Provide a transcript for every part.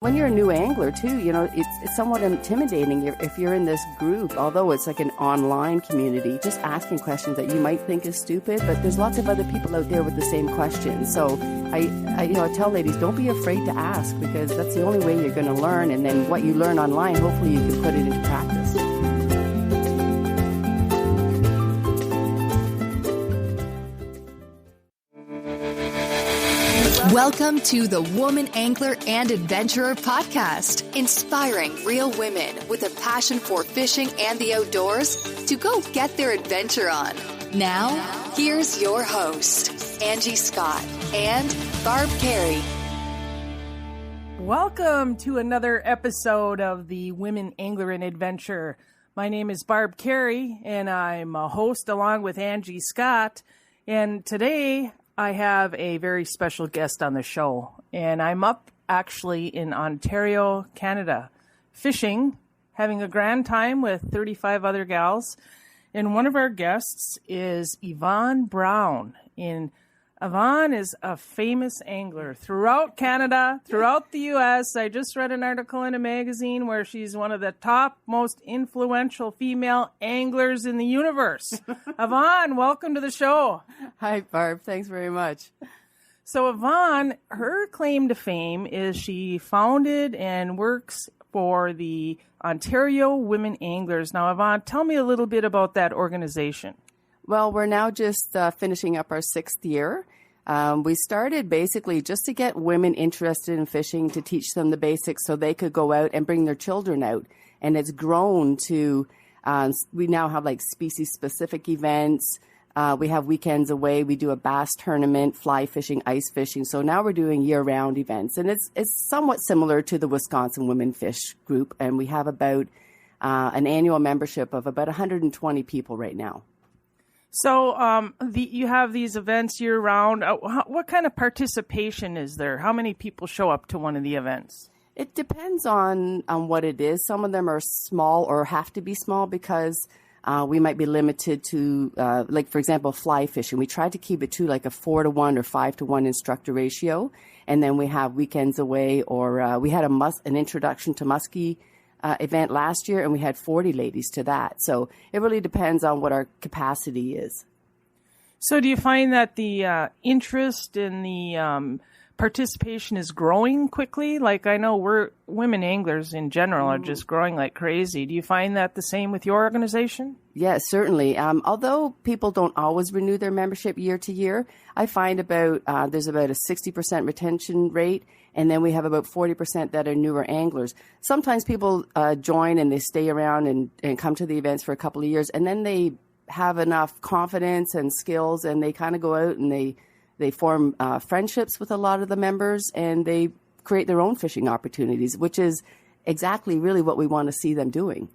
When you're a new angler, too, it's somewhat intimidating if you're in this group, although it's like an online community, just asking questions that you might think is stupid, but there's lots of other people out there with the same questions. So I tell ladies, don't be afraid to ask, because that's the only way you're going to learn. And then what you learn online, hopefully you can put it into practice. Welcome to the Woman Angler and Adventurer podcast, inspiring real women with a passion for fishing and the outdoors to go get their adventure on. Now, here's your host, Angie Scott and Barb Carey. Welcome to another episode of the Women Angler and Adventure. My name is Barb Carey, and I'm a host along with Angie Scott. And today I have a very special guest on the show, and I'm up actually in Ontario, Canada, fishing, having a grand time with 35 other gals. And one of our guests is Yvonne Brown. And Yvonne is a famous angler throughout Canada, throughout the U.S. I just read an article in a magazine where she's one of the top most influential female anglers in the universe. Yvonne, welcome to the show. Hi, Barb. Thanks very much. So Yvonne, her claim to fame is she founded and works for the Ontario Women Anglers. Now, Yvonne, tell me a little bit about that organization. Well, we're now just finishing up our 6th year. We started basically just to get women interested in fishing, to teach them the basics so they could go out and bring their children out. And it's grown to, we now have like species-specific events. We have weekends away. We do a bass tournament, fly fishing, ice fishing. So now we're doing year-round events. And it's somewhat similar to the Wisconsin Women Fish Group. And we have about an annual membership of about 120 people right now. So you have these events year-round. What kind of participation is there? How many people show up to one of the events? It depends on what it is. Some of them are small or have to be small because we might be limited to, like, for example, fly fishing. We try to keep it to like a 4-to-1 or 5-to-1 instructor ratio. And then we have weekends away, or we had an introduction to muskie event last year, and we had 40 ladies to that. So it really depends on what our capacity is. So do you find that the interest in the participation is growing quickly? Like, I know women anglers in general are just growing like crazy. Do you find that the same with your organization? Yes, certainly. Although people don't always renew their membership year to year, I find there's about a 60% retention rate, and then we have about 40% that are newer anglers. Sometimes people join and they stay around and come to the events for a couple of years, and then they have enough confidence and skills, and they kind of go out and they form friendships with a lot of the members, and they create their own fishing opportunities, which is exactly really what we want to see them doing.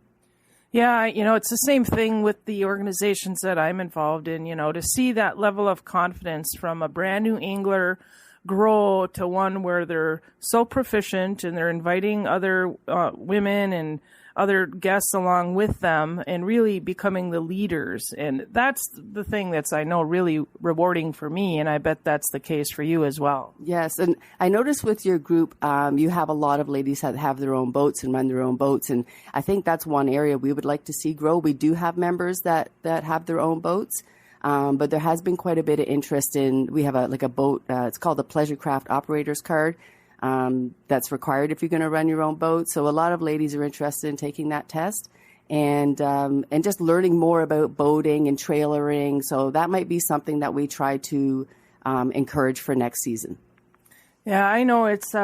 Yeah, it's the same thing with the organizations that I'm involved in, to see that level of confidence from a brand new angler grow to one where they're so proficient and they're inviting other women and other guests along with them and really becoming the leaders. And that's the thing that's, I know, really rewarding for me. And I bet that's the case for you as well. Yes. And I noticed with your group, you have a lot of ladies that have their own boats and run their own boats. And I think that's one area we would like to see grow. We do have members that have their own boats. But there has been quite a bit of interest we have a boat, it's called the Pleasure Craft Operator's Card. That's required if you're going to run your own boat. So a lot of ladies are interested in taking that test and just learning more about boating and trailering. So that might be something that we try to encourage for next season. Yeah, I know it's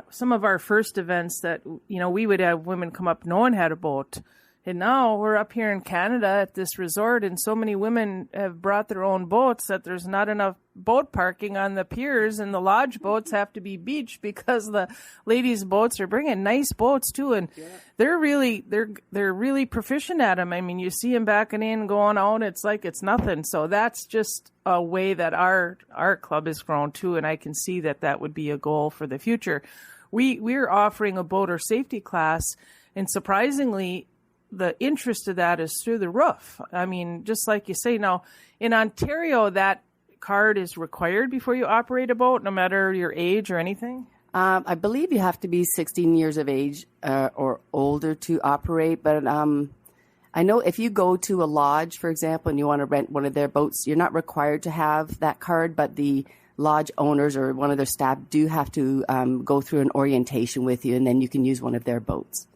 some of our first events that, we would have women come up, no one had a boat. And now we're up here in Canada at this resort, and so many women have brought their own boats that there's not enough boat parking on the piers, and the lodge boats have to be beached because the ladies' boats are bringing nice boats too, and they're really proficient at them. I mean, you see them backing in, going out, it's like it's nothing. So that's just a way that our club has grown too, and I can see that would be a goal for the future. We're offering a boater safety class, and surprisingly, the interest of that is through the roof. I mean, just like you say, now in Ontario, that card is required before you operate a boat, no matter your age or anything? I believe you have to be 16 years of age or older to operate, but I know if you go to a lodge, for example, and you want to rent one of their boats, you're not required to have that card, but the lodge owners or one of their staff do have to go through an orientation with you, and then you can use one of their boats.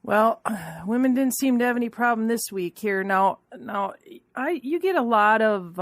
Well, women didn't seem to have any problem this week here. Now, you get a lot of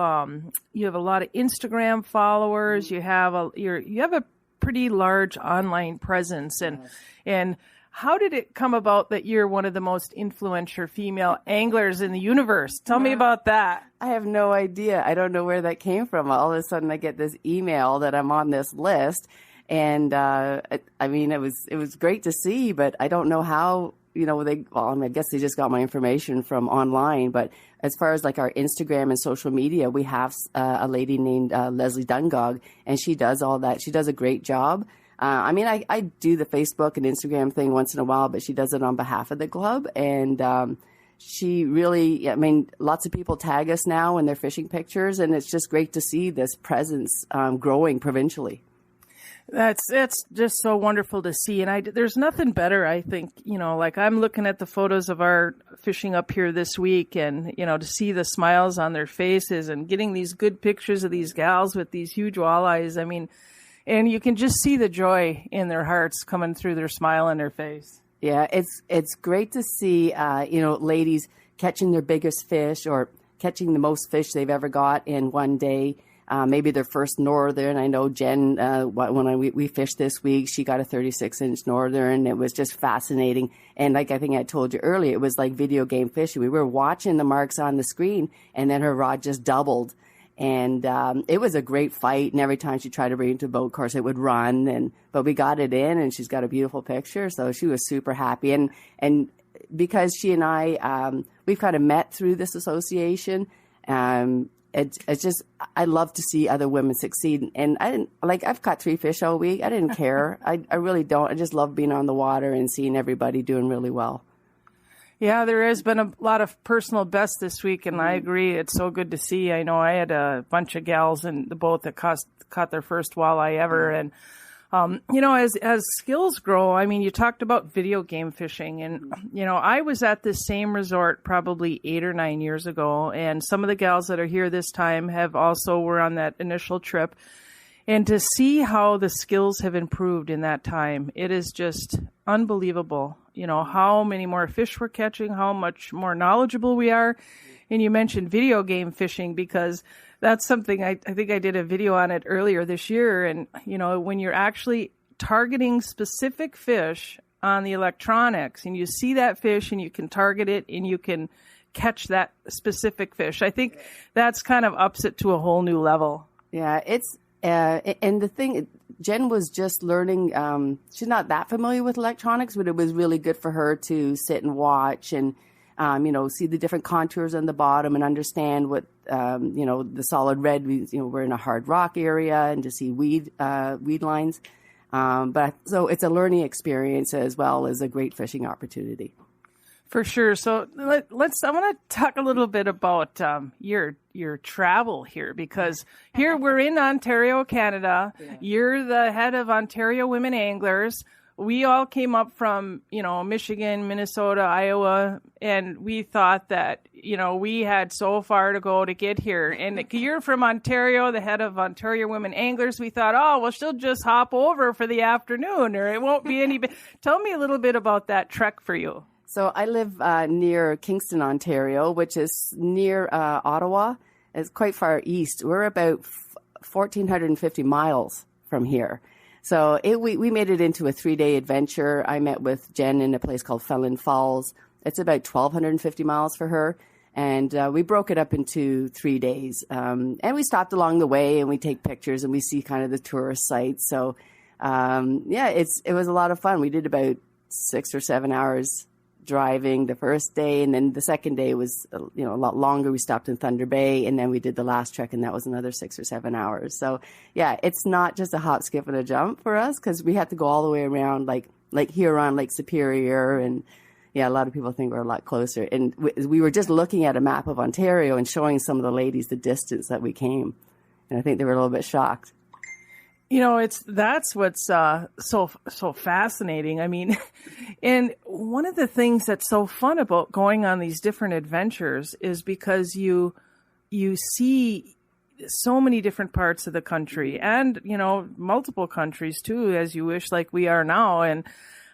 you have a lot of Instagram followers. You have a pretty large online presence, and how did it come about that you're one of the most influential female anglers in the universe? Tell me about that. I have no idea. I don't know where that came from. All of a sudden, I get this email that I'm on this list, and I mean, it was great to see, but I don't know how. I guess they just got my information from online. But as far as like our Instagram and social media, we have a lady named Leslie Dungog, and she does all that. She does a great job. I do the Facebook and Instagram thing once in a while, but she does it on behalf of the club. And she really, lots of people tag us now in their fishing pictures, and it's just great to see this presence growing provincially. That's just so wonderful to see. And there's nothing better, I think, like I'm looking at the photos of our fishing up here this week, and, to see the smiles on their faces and getting these good pictures of these gals with these huge walleyes. I mean, and you can just see the joy in their hearts coming through their smile on their face. Yeah, it's great to see, ladies catching their biggest fish or catching the most fish they've ever got in one day. Maybe their first northern. I know Jen, when we fished this week, she got a 36-inch northern. It was just fascinating. And like I think I told you earlier, it was like video game fishing. We were watching the marks on the screen, and then her rod just doubled. And it was a great fight. And every time she tried to bring it to a boat course, it would run. But we got it in, and she's got a beautiful picture. So she was super happy. And because she and I, we've kind of met through this association. It's just, I love to see other women succeed. And I've caught 3 fish all week. I didn't care. I really don't. I just love being on the water and seeing everybody doing really well. Yeah, there has been a lot of personal bests this week, and I agree. It's so good to see. I know I had a bunch of gals in the boat that caught their first walleye ever. And, as skills grow, I mean, you talked about video game fishing, and, I was at this same resort probably 8 or 9 years ago, and some of the gals that are here this time were on that initial trip. And to see how the skills have improved in that time, it is just unbelievable. How many more fish we're catching, how much more knowledgeable we are. And you mentioned video game fishing, because that's something I think I did a video on it earlier this year. And, when you're actually targeting specific fish on the electronics and you see that fish and you can target it and you can catch that specific fish, I think that's kind of ups it to a whole new level. Yeah, it's and the thing, Jen was just learning. She's not that familiar with electronics, but it was really good for her to sit and watch and, see the different contours on the bottom and understand what, the solid red, we're in a hard rock area, and to see weed lines. So it's a learning experience as well as a great fishing opportunity. For sure. So I want to talk a little bit about your travel here, because here we're in Ontario, Canada. Yeah. You're the head of Ontario Women Anglers. We all came up from, Michigan, Minnesota, Iowa, and we thought that, we had so far to go to get here. And you're from Ontario, the head of Ontario Women Anglers. We thought, she'll just hop over for the afternoon, or it won't be any. Tell me a little bit about that trek for you. So I live near Kingston, Ontario, which is near Ottawa. It's quite far east. We're about 1,450 miles from here. So we made it into a 3-day adventure. I met with Jen in a place called Felon Falls. It's about 1,250 miles for her. And we broke it up into 3 days. And we stopped along the way, and we take pictures, and we see kind of the tourist sites. So, it was a lot of fun. We did about 6 or 7 hours driving the first day, and then the second day was a lot longer. We stopped in Thunder Bay, and then we did the last trek, and that was another 6 or 7 hours. So it's not just a hop, skip, and a jump for us, because we had to go all the way around like Huron, Lake Superior, and a lot of people think we're a lot closer. And we were just looking at a map of Ontario and showing some of the ladies the distance that we came, and I think they were a little bit shocked. That's what's so fascinating. I mean, and one of the things that's so fun about going on these different adventures is because you see so many different parts of the country and, multiple countries too, as you wish, like we are now. And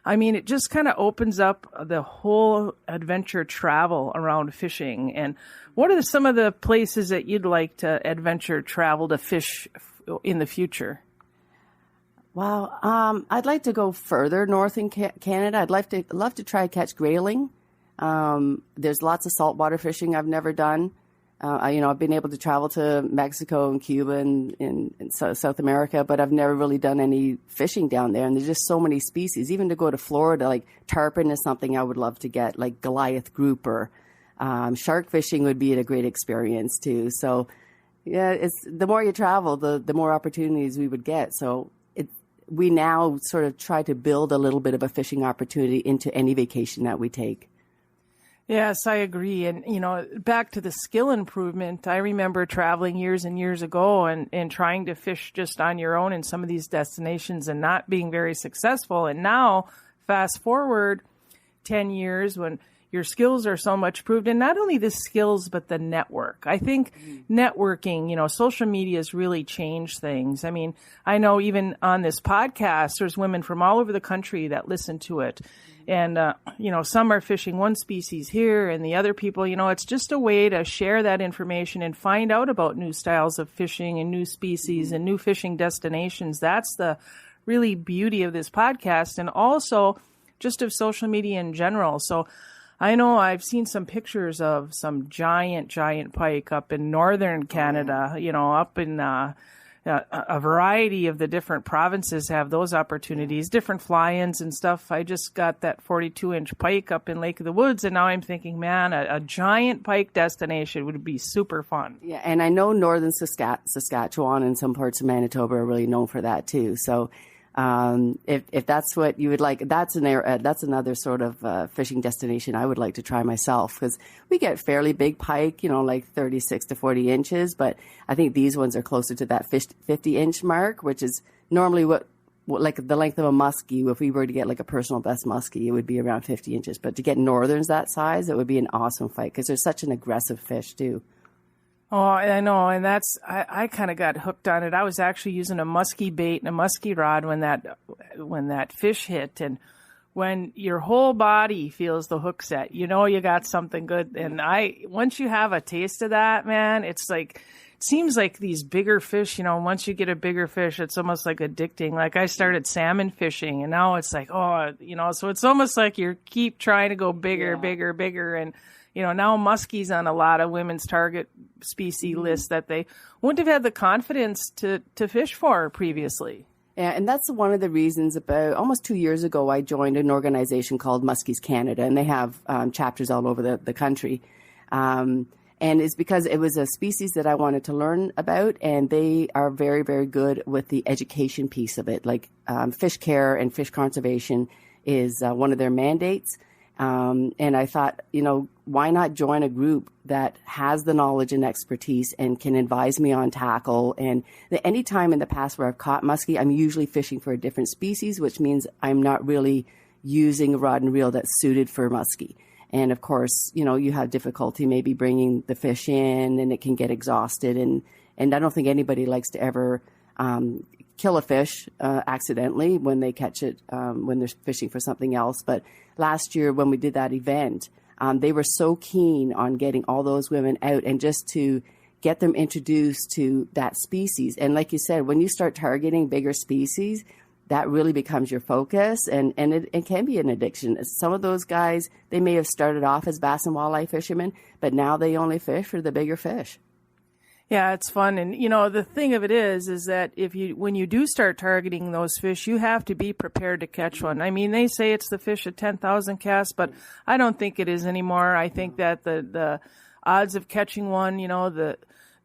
I mean, it just kind of opens up the whole adventure travel around fishing. And what are some of the places that you'd like to adventure travel to fish in the future? Wow. I'd like to go further north in Canada. I'd love to try catch grayling. There's lots of saltwater fishing I've never done. I've been able to travel to Mexico and Cuba and South America, but I've never really done any fishing down there. And there's just so many species. Even to go to Florida, like tarpon is something I would love to get, like Goliath grouper. Shark fishing would be a great experience too. So, yeah, it's the more you travel, the more opportunities we would get. So we now sort of try to build a little bit of a fishing opportunity into any vacation that we take. Yes, I agree. And, back to the skill improvement, I remember traveling years and years ago and trying to fish just on your own in some of these destinations and not being very successful. And now, fast forward 10 years when your skills are so much improved, and not only the skills, but the network. I think networking, social media has really changed things. I mean, I know even on this podcast, there's women from all over the country that listen to it. And, some are fishing one species here and the other people, it's just a way to share that information and find out about new styles of fishing and new species and new fishing destinations. That's the really beauty of this podcast, and also just of social media in general. So I know I've seen some pictures of some giant pike up in northern Canada, up in a variety of the different provinces have those opportunities, different fly-ins and stuff. I just got that 42-inch pike up in Lake of the Woods, and now I'm thinking, man, a giant pike destination would be super fun. Yeah, and I know northern Saskatchewan and some parts of Manitoba are really known for that too. So if that's what you would like, that's another sort of fishing destination I would like to try myself, because we get fairly big pike, like 36 to 40 inches, but I think these ones are closer to that 50-inch mark, which is normally what like the length of a muskie. If we were to get like a personal best muskie, it would be around 50 inches. But to get northerns that size, it would be an awesome fight, because they're such an aggressive fish too. Oh, I know, and I kind of got hooked on it. I was actually using a muskie bait and a muskie rod when that fish hit, and when your whole body feels the hook set, you got something good. And once you have a taste of that, man, it's like, it seems like these bigger fish, once you get a bigger fish, it's almost like addicting. Like I started salmon fishing, and now it's like, so it's almost like you keep trying to go bigger, bigger, and now muskie's on a lot of women's target species lists that they wouldn't have had the confidence to fish for previously. Yeah, and that's one of the reasons. About almost 2 years ago, I joined an organization called Muskies Canada, and they have chapters all over the country. And it's because it was a species that I wanted to learn about, and they are very, very good with the education piece of it. Like fish care and fish conservation is one of their mandates. And I thought, why not join a group that has the knowledge and expertise and can advise me on tackle? And any time in the past where I've caught muskie, I'm usually fishing for a different species, which means I'm not really using a rod and reel that's suited for muskie. And of course, you have difficulty maybe bringing the fish in, and it can get exhausted. And I don't think anybody likes to ever kill a fish accidentally when they catch it, when they're fishing for something else. But last year when we did that event, they were so keen on getting all those women out and just to get them introduced to that species. And like you said, when you start targeting bigger species, that really becomes your focus, and it can be an addiction. Some of those guys, they may have started off as bass and walleye fishermen, but now they only fish for the bigger fish. Yeah, it's fun. And, the thing of it is that when you do start targeting those fish, you have to be prepared to catch one. I mean, they say it's the fish at 10,000 casts, but I don't think it is anymore. I think that the odds of catching one,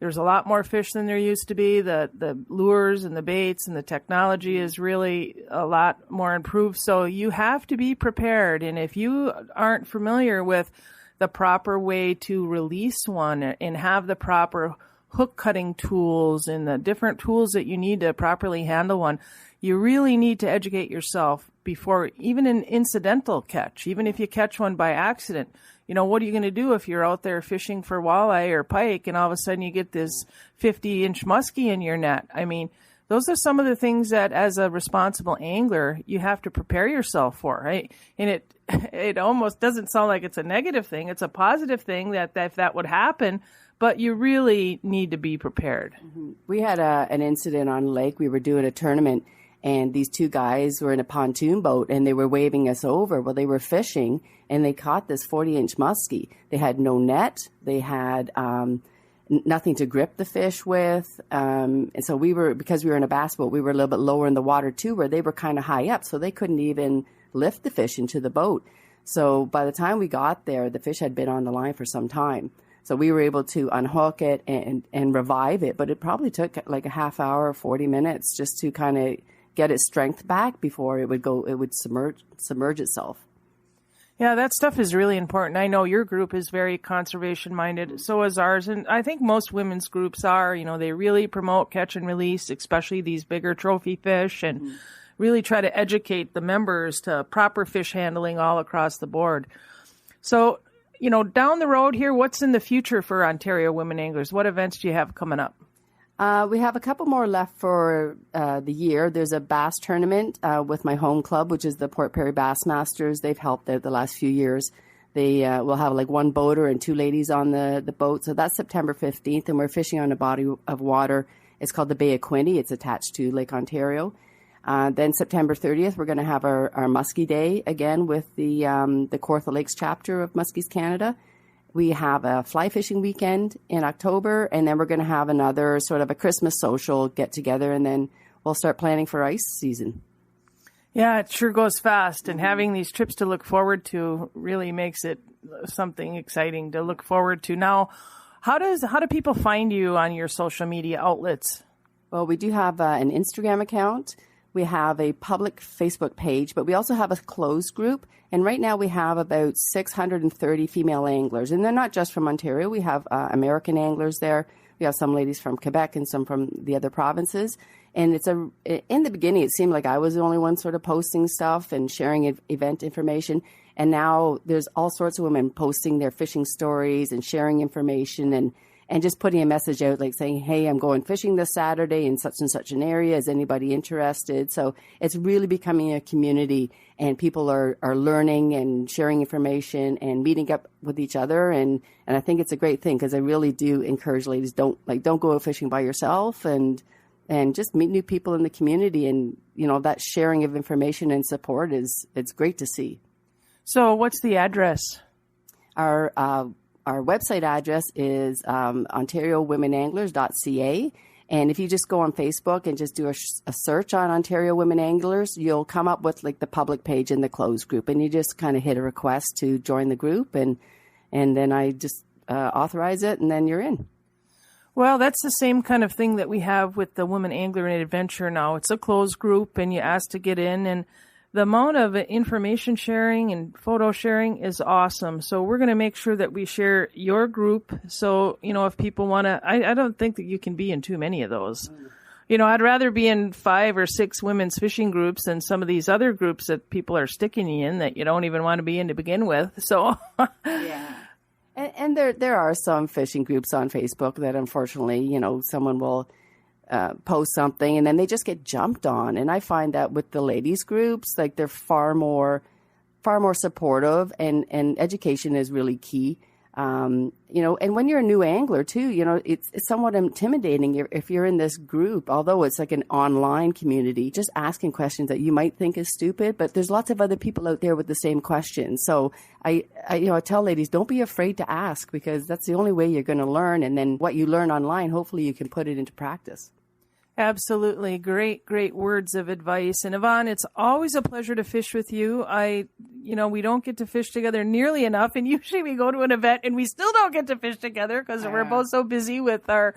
there's a lot more fish than there used to be. The lures and the baits and the technology is really a lot more improved. So you have to be prepared. And if you aren't familiar with the proper way to release one and have the proper hook cutting tools and the different tools that you need to properly handle one, you really need to educate yourself before even an incidental catch, even if you catch one by accident. You know, what are you going to do if you're out there fishing for walleye or pike and all of a sudden you get this 50-inch muskie in your net? I mean, those are some of the things that as a responsible angler, you have to prepare yourself for, right? And it almost doesn't sound like it's a negative thing. It's a positive thing that if that would happen, but you really need to be prepared. Mm-hmm. We had an incident on lake. We were doing a tournament, and these two guys were in a pontoon boat, and they were waving us over. Well, they were fishing, and they caught this 40-inch muskie. They had no net. They had nothing to grip the fish with. And so because we were in a bass boat, we were a little bit lower in the water too, where they were kind of high up, so they couldn't even lift the fish into the boat. So by the time we got there, the fish had been on the line for some time. So we were able to unhook it and revive it, but it probably took like a half hour, 40 minutes just to kind of get its strength back before it would submerge itself. Yeah, that stuff is really important. I know your group is very conservation minded. So is ours. And I think most women's groups are, you know, they really promote catch and release, especially these bigger trophy fish, and really try to educate the members to proper fish handling all across the board. So, you know, down the road here, what's in the future for Ontario women anglers? What events do you have coming up? We have a couple more left for the year. There's a bass tournament with my home club, which is the Port Perry Bassmasters. They've helped the last few years. They will have like one boater and two ladies on the boat. So that's September 15th, and we're fishing on a body of water. It's called the Bay of Quinte. It's attached to Lake Ontario. Then September 30th, we're going to have our Muskie Day again with the Kawartha Lakes chapter of Muskies Canada. We have a fly fishing weekend in October, and then we're going to have another sort of a Christmas social get together, and then we'll start planning for ice season. Yeah, it sure goes fast, and having these trips to look forward to really makes it something exciting to look forward to. Now, how do people find you on your social media outlets? Well, we do have an Instagram account. We have a public Facebook page, but we also have a closed group. And right now we have about 630 female anglers. And they're not just from Ontario. We have American anglers there. We have some ladies from Quebec and some from the other provinces. And in the beginning, it seemed like I was the only one sort of posting stuff and sharing event information. And now there's all sorts of women posting their fishing stories and sharing information and just putting a message out, like saying, hey, I'm going fishing this Saturday in such and such an area. Is anybody interested? So it's really becoming a community, and people are learning and sharing information and meeting up with each other. And I think it's a great thing, because I really do encourage ladies, don't go out fishing by yourself, and just meet new people in the community. And, you know, that sharing of information and support it's great to see. So what's the address? Our website address is ontariowomenanglers.ca. And if you just go on Facebook and just do a search on Ontario Women Anglers, you'll come up with like the public page and the closed group. And you just kind of hit a request to join the group. And then I just authorize it, and then you're in. Well, that's the same kind of thing that we have with the Women Angler and Adventure now. It's a closed group, and you ask to get in, and the amount of information sharing and photo sharing is awesome. So we're going to make sure that we share your group. So, you know, if people want to, I don't think that you can be in too many of those. You know, I'd rather be in 5 or 6 women's fishing groups than some of these other groups that people are sticking you in that you don't even want to be in to begin with. So, yeah. And there are some fishing groups on Facebook that unfortunately, you know, someone will post something and then they just get jumped on. And I find that with the ladies groups, like they're far more supportive, and education is really key. You know, and when you're a new angler too, you know, it's somewhat intimidating if you're in this group, although it's like an online community, just asking questions that you might think is stupid, but there's lots of other people out there with the same questions. So I tell ladies, don't be afraid to ask, because that's the only way you're going to learn. And then what you learn online, hopefully you can put it into practice. Absolutely. Great words of advice. And Yvonne, it's always a pleasure to fish with you. We don't get to fish together nearly enough. And usually we go to an event and we still don't get to fish together because we're both so busy with our,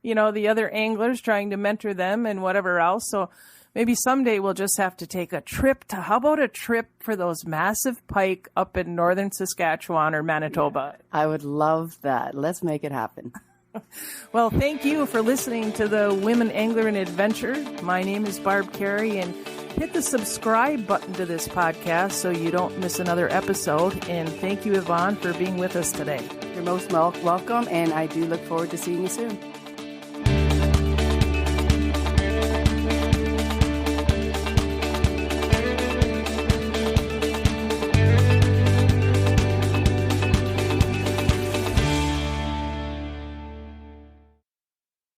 the other anglers, trying to mentor them and whatever else. So maybe someday we'll just have to take a trip how about a trip for those massive pike up in northern Saskatchewan or Manitoba? I would love that. Let's make it happen. Well, thank you for listening to the Women Angler and Adventure. My name is Barb Carey, and hit the subscribe button to this podcast so you don't miss another episode. And thank you, Yvonne, for being with us today. You're most welcome, and I do look forward to seeing you soon.